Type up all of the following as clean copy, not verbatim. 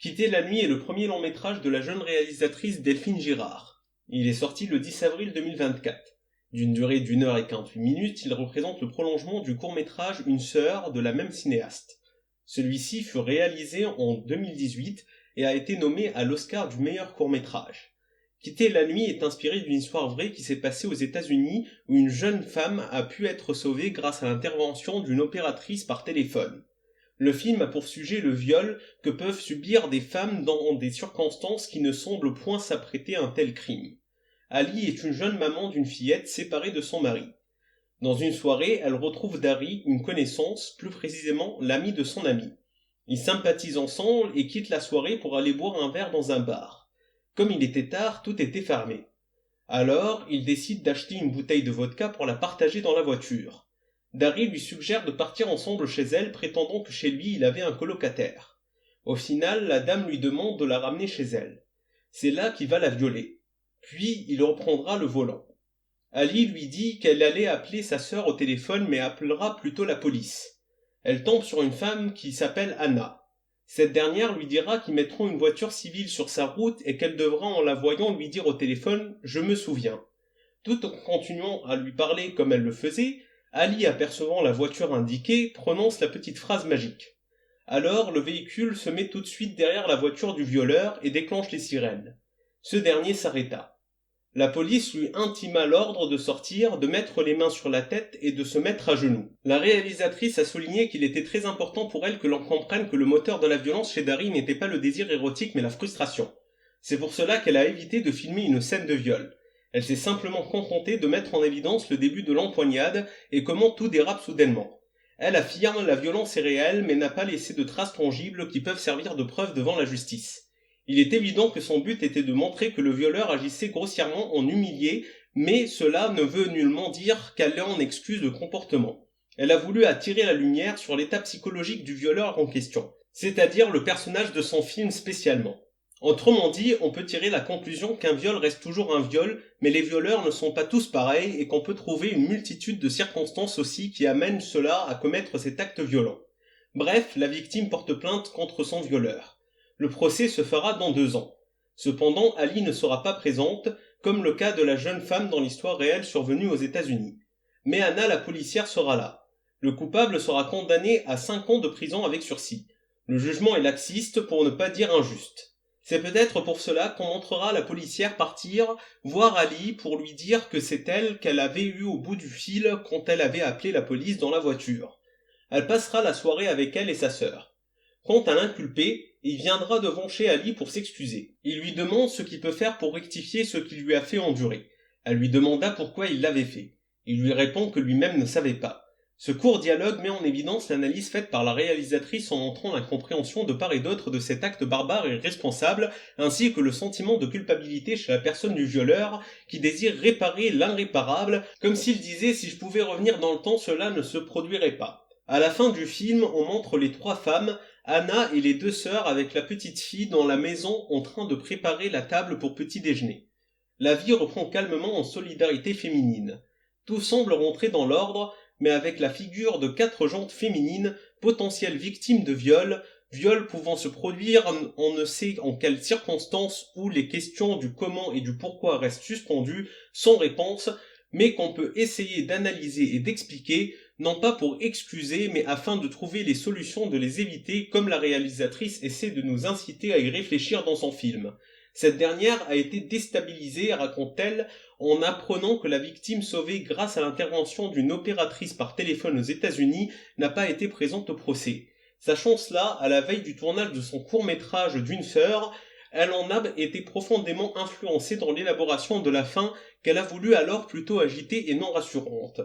Quitter la nuit est le premier long métrage de la jeune réalisatrice Delphine Girard. Il est sorti le 10 avril 2024. D'une durée d'1h48, il représente le prolongement du court-métrage Une sœur de la même cinéaste. Celui-ci fut réalisé en 2018 et a été nommé à l'Oscar du meilleur court-métrage. Quitter la nuit est inspiré d'une histoire vraie qui s'est passée aux États-Unis où une jeune femme a pu être sauvée grâce à l'intervention d'une opératrice par téléphone. Le film a pour sujet le viol que peuvent subir des femmes dans des circonstances qui ne semblent point s'apprêter à un tel crime. Ali est une jeune maman d'une fillette séparée de son mari. Dans une soirée, elle retrouve Dari, une connaissance, plus précisément l'ami de son ami. Ils sympathisent ensemble et quittent la soirée pour aller boire un verre dans un bar. Comme il était tard, tout était fermé. Alors, ils décident d'acheter une bouteille de vodka pour la partager dans la voiture. Dari lui suggère de partir ensemble chez elle, prétendant que chez lui il avait un colocataire. Au final, la dame lui demande de la ramener chez elle. C'est là qu'il va la violer. Puis il reprendra le volant. Ali lui dit qu'elle allait appeler sa sœur au téléphone mais appellera plutôt la police. Elle tombe sur une femme qui s'appelle Anna. Cette dernière lui dira qu'ils mettront une voiture civile sur sa route et qu'elle devra en la voyant lui dire au téléphone « Je me souviens ». Tout en continuant à lui parler comme elle le faisait, Ali, apercevant la voiture indiquée, prononce la petite phrase magique. Alors, le véhicule se met tout de suite derrière la voiture du violeur et déclenche les sirènes. Ce dernier s'arrêta. La police lui intima l'ordre de sortir, de mettre les mains sur la tête et de se mettre à genoux. La réalisatrice a souligné qu'il était très important pour elle que l'on comprenne que le moteur de la violence chez Dari n'était pas le désir érotique mais la frustration. C'est pour cela qu'elle a évité de filmer une scène de viol. Elle s'est simplement contentée de mettre en évidence le début de l'empoignade et comment tout dérape soudainement. Elle affirme la violence est réelle mais n'a pas laissé de traces tangibles qui peuvent servir de preuve devant la justice. Il est évident que son but était de montrer que le violeur agissait grossièrement en humilié, mais cela ne veut nullement dire qu'elle en excuse le comportement. Elle a voulu attirer la lumière sur l'état psychologique du violeur en question, c'est-à-dire le personnage de son film spécialement. Autrement dit, on peut tirer la conclusion qu'un viol reste toujours un viol, mais les violeurs ne sont pas tous pareils et qu'on peut trouver une multitude de circonstances aussi qui amènent cela à commettre cet acte violent. Bref, la victime porte plainte contre son violeur. Le procès se fera dans 2 ans. Cependant, Ali ne sera pas présente, comme le cas de la jeune femme dans l'histoire réelle survenue aux États-Unis. Mais Anna, la policière, sera là. Le coupable sera condamné à 5 ans de prison avec sursis. Le jugement est laxiste pour ne pas dire injuste. C'est peut-être pour cela qu'on montrera la policière partir voir Ali pour lui dire que c'est elle qu'elle avait eue au bout du fil quand elle avait appelé la police dans la voiture. Elle passera la soirée avec elle et sa sœur. Quant à l'inculpé, il viendra devant chez Ali pour s'excuser. Il lui demande ce qu'il peut faire pour rectifier ce qu'il lui a fait endurer. Elle lui demanda pourquoi il l'avait fait. Il lui répond que lui-même ne savait pas. Ce court dialogue met en évidence l'analyse faite par la réalisatrice en montrant l'incompréhension de part et d'autre de cet acte barbare et irresponsable, ainsi que le sentiment de culpabilité chez la personne du violeur, qui désire réparer l'irréparable, comme s'il disait « si je pouvais revenir dans le temps, cela ne se produirait pas ». À la fin du film, on montre les 3 femmes, Anna et les 2 sœurs avec la petite fille dans la maison en train de préparer la table pour petit déjeuner. La vie reprend calmement en solidarité féminine. Tout semble rentrer dans l'ordre, mais avec la figure de 4 jantes féminines, potentielles victimes de viol pouvant se produire on ne sait en quelles circonstances où les questions du comment et du pourquoi restent suspendues, sans réponse, mais qu'on peut essayer d'analyser et d'expliquer, non pas pour excuser, mais afin de trouver les solutions de les éviter, comme la réalisatrice essaie de nous inciter à y réfléchir dans son film. Cette dernière a été déstabilisée, raconte-t-elle, en apprenant que la victime sauvée grâce à l'intervention d'une opératrice par téléphone aux États-Unis n'a pas été présente au procès. Sachant cela, à la veille du tournage de son court-métrage d'Une sœur, elle en a été profondément influencée dans l'élaboration de la fin qu'elle a voulu alors plutôt agitée et non rassurante.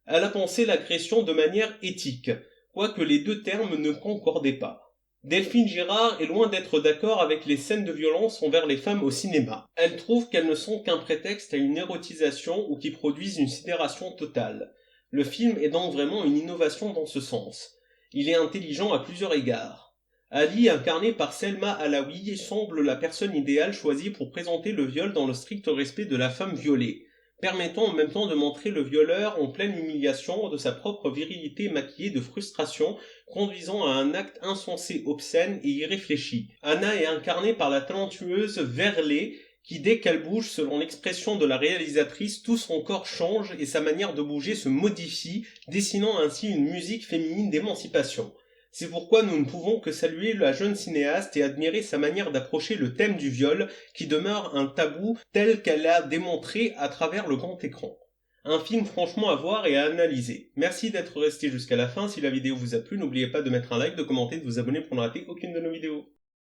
Elle a pensé l'agression de manière éthique, quoique les 2 termes ne concordaient pas. Delphine Girard est loin d'être d'accord avec les scènes de violence envers les femmes au cinéma. Elle trouve qu'elles ne sont qu'un prétexte à une érotisation ou qui produisent une sidération totale. Le film est donc vraiment une innovation dans ce sens. Il est intelligent à plusieurs égards. Ali, incarné par Selma Alaoui, semble la personne idéale choisie pour présenter le viol dans le strict respect de la femme violée. permettant en même temps de montrer le violeur en pleine humiliation de sa propre virilité maquillée de frustration, conduisant à un acte insensé, obscène et irréfléchi. Anna est incarnée par la talentueuse Verlet, qui dès qu'elle bouge, selon l'expression de la réalisatrice, tout son corps change et sa manière de bouger se modifie, dessinant ainsi une musique féminine d'émancipation. C'est pourquoi nous ne pouvons que saluer la jeune cinéaste et admirer sa manière d'approcher le thème du viol, qui demeure un tabou tel qu'elle l'a démontré à travers le grand écran. Un film franchement à voir et à analyser. Merci d'être resté jusqu'à la fin. Si la vidéo vous a plu, n'oubliez pas de mettre un like, de commenter, de vous abonner pour ne rater aucune de nos vidéos.